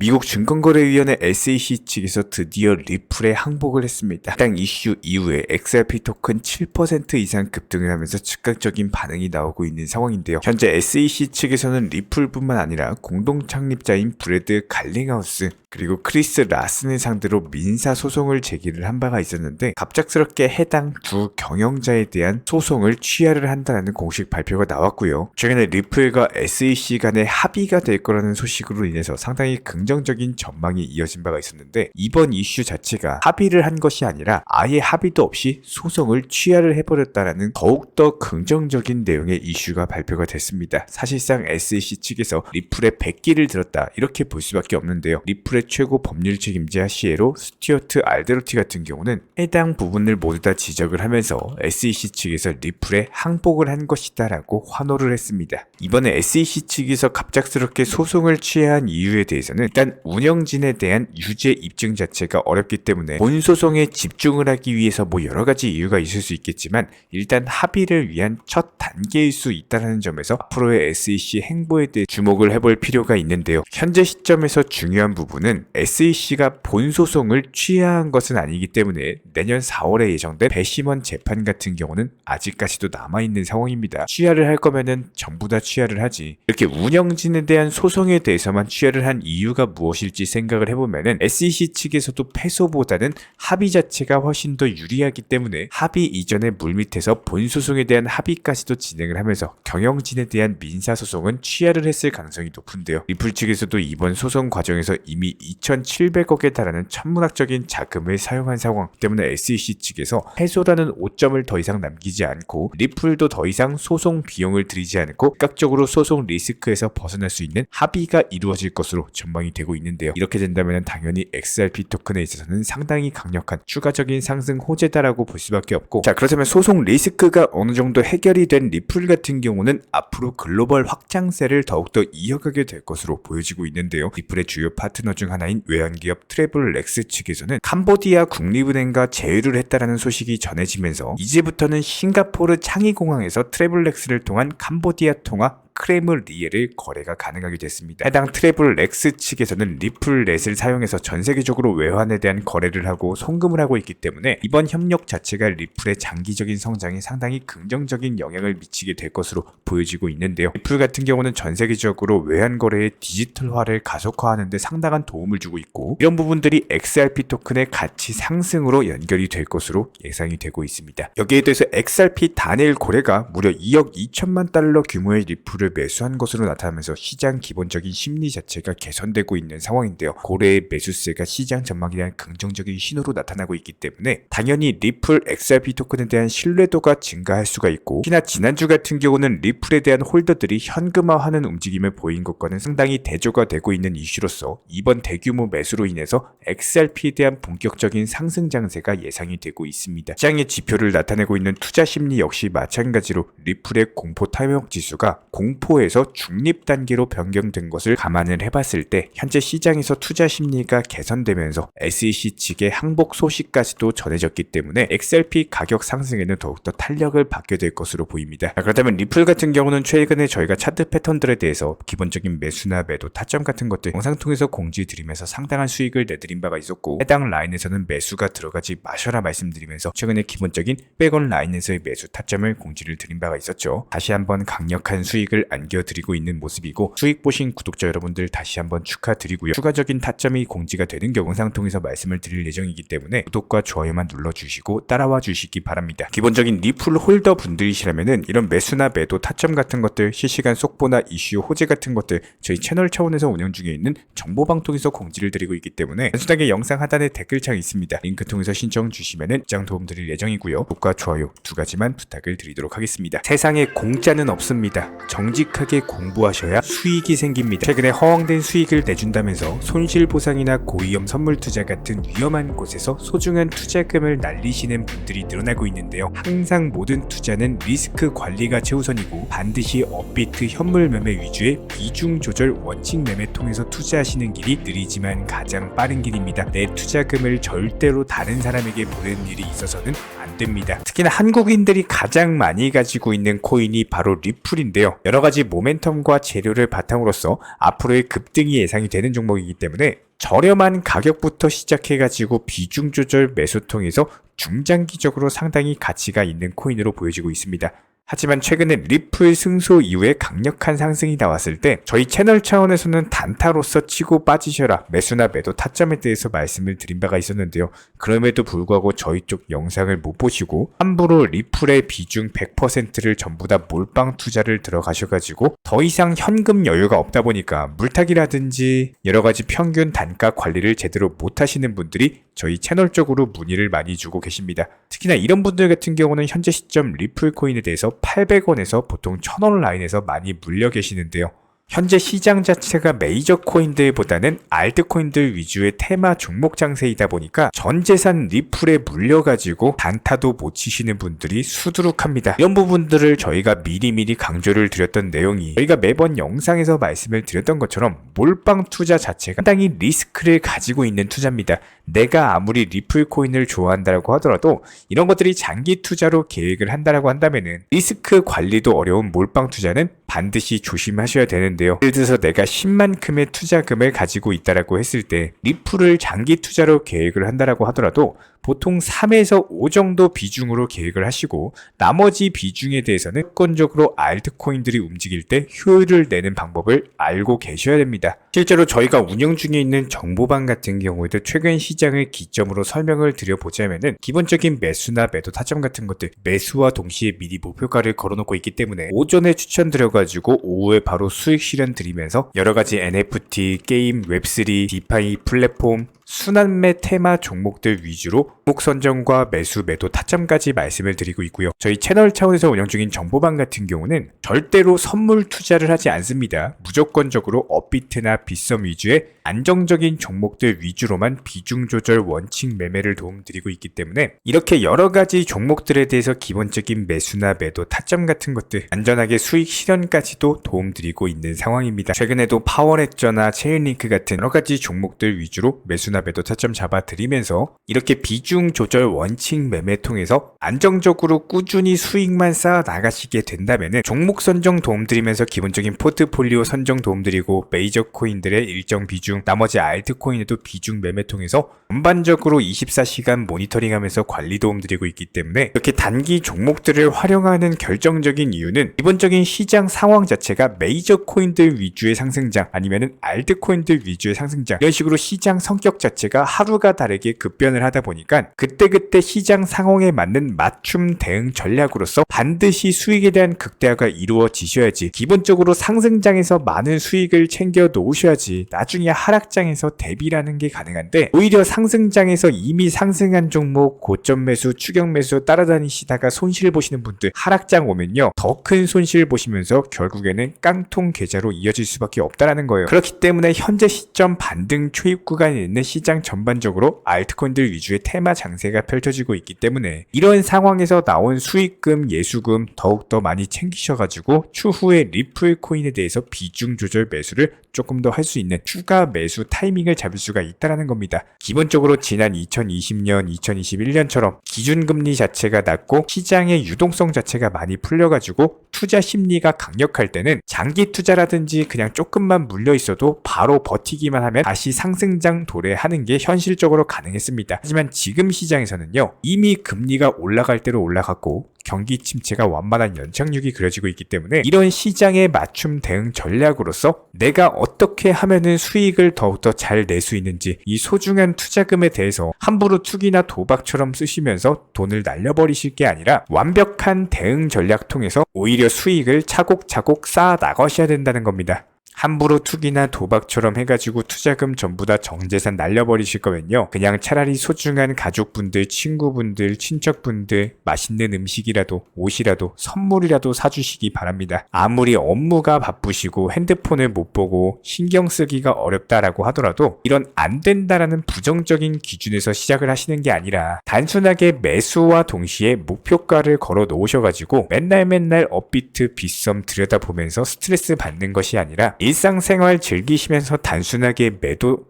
미국 증권거래위원회 SEC 측에서 드디어 리플에 항복을 했습니다. 해당 이슈 이후에 XRP 토큰 7% 이상 급등을 하면서 즉각적인 반응이 나오고 있는 상황인데요. 현재 SEC 측에서는 리플뿐만 아니라 공동 창립자인 브래드 갈링하우스 그리고 크리스 라슨을 상대로 민사소송을 제기를 한 바가 있었는데 갑작스럽게 해당 두 경영자에 대한 소송을 취하를 한다는 공식 발표가 나왔고요. 최근에 리플과 SEC 간의 합의가 될 거라는 소식으로 인해서 상당히 긍정적인 전망이 이어진 바가 있었는데 이번 이슈 자체가 합의를 한 것이 아니라 아예 합의도 없이 소송을 취하를 해버렸다라는 더욱더 긍정적인 내용의 이슈가 발표가 됐습니다. 사실상 SEC 측에서 리플의 백기를 들었다 이렇게 볼 수밖에 없는데요. 리플의 최고 법률 책임자 시에로 스튜어트 알데로티 같은 경우는 해당 부분을 모두 다 지적을 하면서 SEC 측에서 리플에 항복을 한 것이다 라고 환호를 했습니다. 이번에 SEC 측에서 갑작스럽게 소송을 취한 이유에 대해서는 일단 운영진에 대한 유죄 입증 자체가 어렵기 때문에 본 소송에 집중을 하기 위해서 뭐 여러가지 이유가 있을 수 있겠지만 일단 합의를 위한 첫 단계일 수 있다는 점에서 앞으로의 SEC 행보에 대해 주목을 해볼 필요가 있는데요. 현재 시점에서 중요한 부분은 SEC가 본 소송을 취하한 것은 아니기 때문에 내년 4월에 예정된 배심원 재판 같은 경우는 아직까지도 남아있는 상황입니다. 취하를 할 거면은 전부 다 취하를 하지. 이렇게 운영진에 대한 소송에 대해서만 취하를 한 이유가 무엇일지 생각을 해보면은 SEC 측에서도 패소보다는 합의 자체가 훨씬 더 유리하기 때문에 합의 이전의 물밑에서 본 소송에 대한 합의까지도 진행을 하면서 경영진에 대한 민사소송은 취하를 했을 가능성이 높은데요. 리플 측에서도 이번 소송 과정에서 이미 2,700억에 달하는 천문학적인 자금을 사용한 상황 때문에 SEC 측에서 패소라는 오점을 더 이상 남기지 않고 리플도 더 이상 소송 비용을 들이지 않고 즉각적으로 소송 리스크에서 벗어날 수 있는 합의가 이루어질 것으로 전망이 되고 있는데요. 이렇게 된다면 당연히 XRP 토큰에 있어서는 상당히 강력한 추가적인 상승 호재다라고 볼 수밖에 없고 자 그렇다면 소송 리스크가 어느 정도 해결이 된 리플 같은 경우는 앞으로 글로벌 확장세를 더욱더 이어가게 될 것으로 보여지고 있는데요. 리플의 주요 파트너 중 하나인 외환기업 트래블렉스 측에서는 캄보디아 국립은행과 제휴를 했다라는 소식이 전해지면서 이제부터는 싱가포르 창의공항에서 트래블렉스를 통한 캄보디아 통화 크레물리에를 거래가 가능하게 됐습니다. 해당 트래블렉스 측에서는 리플렛을 사용해서 전세계적으로 외환에 대한 거래를 하고 송금을 하고 있기 때문에 이번 협력 자체가 리플의 장기적인 성장에 상당히 긍정적인 영향을 미치게 될 것으로 보여지고 있는데요. 리플 같은 경우는 전세계적으로 외환 거래의 디지털화를 가속화하는 데 상당한 도움을 주고 있고 이런 부분들이 XRP 토큰의 가치 상승으로 연결이 될 것으로 예상이 되고 있습니다. 여기에 대해서 XRP 단일 거래가 무려 2억 2천만 달러 규모의 리플을 매수한 것으로 나타나면서 시장 기본적인 심리 자체가 개선되고 있는 상황인데요. 고래의 매수세가 시장 전망에 대한 긍정적인 신호로 나타나고 있기 때문에 당연히 리플 XRP 토큰에 대한 신뢰도가 증가할 수가 있고 특히나 지난주 같은 경우는 리플에 대한 홀더들이 현금화하는 움직임을 보인 것과는 상당히 대조가 되고 있는 이슈로서 이번 대규모 매수로 인해서 XRP에 대한 본격적인 상승 장세가 예상이 되고 있습니다. 시장의 지표를 나타내고 있는 투자 심리 역시 마찬가지로 리플의 공포 탐욕 지수가 공포에서 중립 단계로 변경된 것을 감안을 해봤을 때 현재 시장에서 투자 심리가 개선되면서 SEC 측의 항복 소식까지도 전해졌기 때문에 XRP 가격 상승에는 더욱더 탄력을 받게 될 것으로 보입니다. 그렇다면 리플 같은 경우는 최근에 저희가 차트 패턴들에 대해서 기본적인 매수나 매도 타점 같은 것들 영상 통해서 공지드리면서 상당한 수익을 내드린 바가 있었고 해당 라인에서는 매수가 들어가지 마셔라 말씀드리면서 최근에 기본적인 백원 라인에서의 매수 타점을 공지를 드린 바가 있었죠. 다시 한번 강력한 수익을 안겨드리고 있는 모습이고 수익 보신 구독자 여러분들 다시 한번 축하드리고요. 추가적인 타점이 공지가 되는 경우 영상 통해서 말씀을 드릴 예정이기 때문에 구독과 좋아요만 눌러주시고 따라와 주시기 바랍니다. 기본적인 리플 홀더 분들이시라면은 이런 매수나 매도 타점 같은 것들 실시간 속보나 이슈 호재 같은 것들 저희 채널 차원에서 운영 중에 있는 정보방통에서 공지를 드리고 있기 때문에 단순하게 영상 하단에 댓글창이 있습니다. 링크 통해서 신청 주시면은 입장 도움 드릴 예정이고요. 구독과 좋아요 두 가지만 부탁을 드리도록 하겠습니다. 세상에 공짜는 없습니다. 정직하게 공부하셔야 수익이 생깁니다. 최근에 허황된 수익을 내준다면서 손실보상이나 고위험 선물 투자 같은 위험한 곳에서 소중한 투자금을 날리시는 분들이 늘어나고 있는데요. 항상 모든 투자는 리스크 관리가 최우선이고 반드시 업비트 현물 매매 위주의 비중 조절 원칙 매매 통해서 투자하시는 길이 느리지만 가장 빠른 길입니다. 내 투자금을 절대로 다른 사람에게 보내는 일이 있어서는 안 됩니다. 특히나 한국인들이 가장 많이 가지고 있는 코인이 바로 리플인데요. 여러분 여러가지 모멘텀과 재료를 바탕으로서 앞으로의 급등이 예상이 되는 종목이기 때문에 저렴한 가격부터 시작해가지고 비중 조절 매수 통해서 중장기적으로 상당히 가치가 있는 코인으로 보여지고 있습니다. 하지만 최근에 리플 승소 이후에 강력한 상승이 나왔을 때 저희 채널 차원에서는 단타로서 치고 빠지셔라, 매수나 매도 타점에 대해서 말씀을 드린 바가 있었는데요. 그럼에도 불구하고 저희 쪽 영상을 못 보시고 함부로 리플의 비중 100%를 전부 다 몰빵 투자를 들어가셔가지고 더 이상 현금 여유가 없다 보니까 물타기라든지 여러가지 평균 단가 관리를 제대로 못하시는 분들이 저희 채널 쪽으로 문의를 많이 주고 계십니다. 특히나 이런 분들 같은 경우는 현재 시점 리플 코인에 대해서 800원에서 보통 1000원 라인에서 많이 물려 계시는데요. 현재 시장 자체가 메이저 코인들보다는 알트코인들 위주의 테마 종목 장세이다 보니까 전 재산 리플에 물려가지고 단타도 못 치시는 분들이 수두룩합니다. 이런 부분들을 저희가 미리미리 강조를 드렸던 내용이 저희가 매번 영상에서 말씀을 드렸던 것처럼 몰빵 투자 자체가 상당히 리스크를 가지고 있는 투자입니다. 내가 아무리 리플 코인을 좋아한다고 하더라도 이런 것들이 장기 투자로 계획을 한다고 한다면은 리스크 관리도 어려운 몰빵 투자는 반드시 조심하셔야 되는데요. 예를 들어서 내가 10만큼의 투자금을 가지고 있다라고 했을 때 리플을 장기 투자로 계획을 한다라고 하더라도 보통 3에서 5 정도 비중으로 계획을 하시고 나머지 비중에 대해서는 무조건적으로 알트코인들이 움직일 때 효율을 내는 방법을 알고 계셔야 됩니다. 실제로 저희가 운영 중에 있는 정보방 같은 경우에도 최근 시장을 기점으로 설명을 드려보자면은 기본적인 매수나 매도 타점 같은 것들 매수와 동시에 미리 목표가를 걸어놓고 있기 때문에 오전에 추천드려가지고 오후에 바로 수익 실현 드리면서 여러가지 NFT, 게임, 웹3, 디파이 플랫폼 순환매 테마 종목들 위주로 종목 선정과 매수, 매도 타점까지 말씀을 드리고 있고요. 저희 채널 차원에서 운영 중인 정보방 같은 경우는 절대로 선물 투자를 하지 않습니다. 무조건적으로 업비트나 빗썸 위주의 안정적인 종목들 위주로만 비중 조절 원칙 매매를 도움드리고 있기 때문에 이렇게 여러가지 종목들에 대해서 기본적인 매수나 매도 타점 같은 것들 안전하게 수익 실현까지도 도움드리고 있는 상황입니다. 최근에도 파워레저나 체인링크 같은 여러가지 종목들 위주로 매수나 매도 타점 잡아드리면서 이렇게 비중 조절 원칙 매매 통해서 안정적으로 꾸준히 수익만 쌓아 나가시게 된다면 종목 선정 도움드리면서 기본적인 포트폴리오 선정 도움드리고 메이저 코인들의 일정 비중 나머지 알트코인에도 비중 매매 통해서 전반적으로 24시간 모니터링하면서 관리 도움드리고 있기 때문에 이렇게 단기 종목들을 활용하는 결정적인 이유는 기본적인 시장 상황 자체가 메이저 코인들 위주의 상승장 아니면은 알트코인들 위주의 상승장 이런 식으로 시장 성격 자체가 하루가 다르게 급변을 하다 보니까 그때그때 시장 상황에 맞는 맞춤 대응 전략으로서 반드시 수익에 대한 극대화가 이루어지셔야지 기본적으로 상승장에서 많은 수익을 챙겨 놓으셔야지 나중에 하락장에서 대비라는 게 가능한데 오히려 상승장에서 이미 상승한 종목 고점 매수 추격 매수 따라다니시다가 손실 보시는 분들 하락장 오면요 더 큰 손실 보시면서 결국에는 깡통 계좌로 이어질 수밖에 없다라는 거예요. 그렇기 때문에 현재 시점 반등 초입 구간에 있는 시장 전반적으로 알트코인들 위주의 테마 장세가 펼쳐지고 있기 때문에 이런 상황에서 나온 수익금 예수금 더욱더 많이 챙기셔가지고 추후에 리플 코인에 대해서 비중 조절 매수를 조금 더 할 수 있는 추가 매수 타이밍을 잡을 수가 있다는 겁니다. 기본적으로 지난 2020년, 2021년처럼 기준금리 자체가 낮고 시장의 유동성 자체가 많이 풀려가지고 투자 심리가 강력할 때는 장기 투자라든지 그냥 조금만 물려 있어도 바로 버티기만 하면 다시 상승장 도래하는 게 현실적으로 가능했습니다. 하지만 지금 시장에서는요 이미 금리가 올라갈 대로 올라갔고 경기 침체가 완만한 연착륙이 그려지고 있기 때문에 이런 시장에 맞춤 대응 전략으로서 내가 어떻게 하면은 수익을 더욱더 잘 낼 수 있는지 이 소중한 투자금에 대해서 함부로 투기나 도박처럼 쓰시면서 돈을 날려버리실 게 아니라 완벽한 대응 전략 통해서 오히려 수익을 차곡차곡 쌓아 나가셔야 된다는 겁니다. 함부로 투기나 도박처럼 해가지고 투자금 전부 다 정재산 날려버리실 거면요 그냥 차라리 소중한 가족분들, 친구분들, 친척분들 맛있는 음식이라도 옷이라도 선물이라도 사주시기 바랍니다. 아무리 업무가 바쁘시고 핸드폰을 못 보고 신경 쓰기가 어렵다라고 하더라도 이런 안 된다라는 부정적인 기준에서 시작을 하시는 게 아니라 단순하게 매수와 동시에 목표가를 걸어 놓으셔가지고 맨날 업비트 빗썸 들여다보면서 스트레스 받는 것이 아니라 일상생활 즐기시면서 단순하게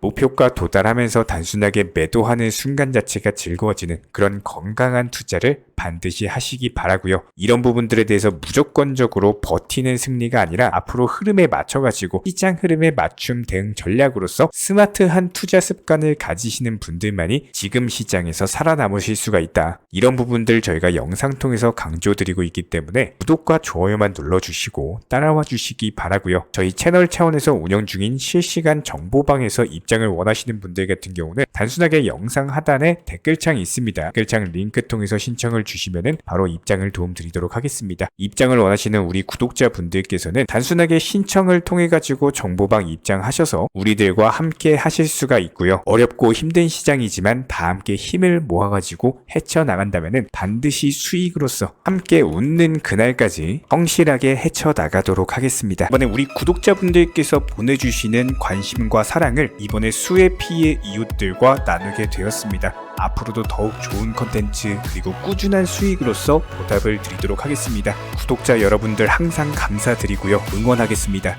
목표가 도달하면서 단순하게 매도하는 순간 자체가 즐거워지는 그런 건강한 투자를 반드시 하시기 바라고요. 이런 부분들에 대해서 무조건적으로 버티는 승리가 아니라 앞으로 흐름에 맞춰가지고 시장 흐름에 맞춤 대응 전략으로서 스마트한 투자 습관을 가지시는 분들만이 지금 시장에서 살아남으실 수가 있다. 이런 부분들 저희가 영상 통해서 강조드리고 있기 때문에 구독과 좋아요만 눌러주시고 따라와 주시기 바라고요. 저희 채널 차원에서 운영 중인 실시간 정보방에서 입장을 원하시는 분들 같은 경우는 단순하게 영상 하단에 댓글창이 있습니다. 댓글창 링크 통해서 신청을 주시면은 바로 입장을 도움드리도록 하겠습니다. 입장을 원하시는 우리 구독자분들께서는 단순하게 신청을 통해 가지고 정보방 입장하셔서 우리들과 함께 하실 수가 있고요. 어렵고 힘든 시장이지만 다 함께 힘을 모아가지고 헤쳐나간다면은 반드시 수익으로서 함께 웃는 그날까지 성실하게 헤쳐나가도록 하겠습니다. 이번에 우리 구독자분들께서 보내주시는 관심과 사랑을 이번에 수의 피의 이웃들과 나누게 되었습니다. 앞으로도 더욱 좋은 컨텐츠 그리고 꾸준한 수익으로서 보답을 드리도록 하겠습니다. 구독자 여러분들 항상 감사드리고요. 응원하겠습니다.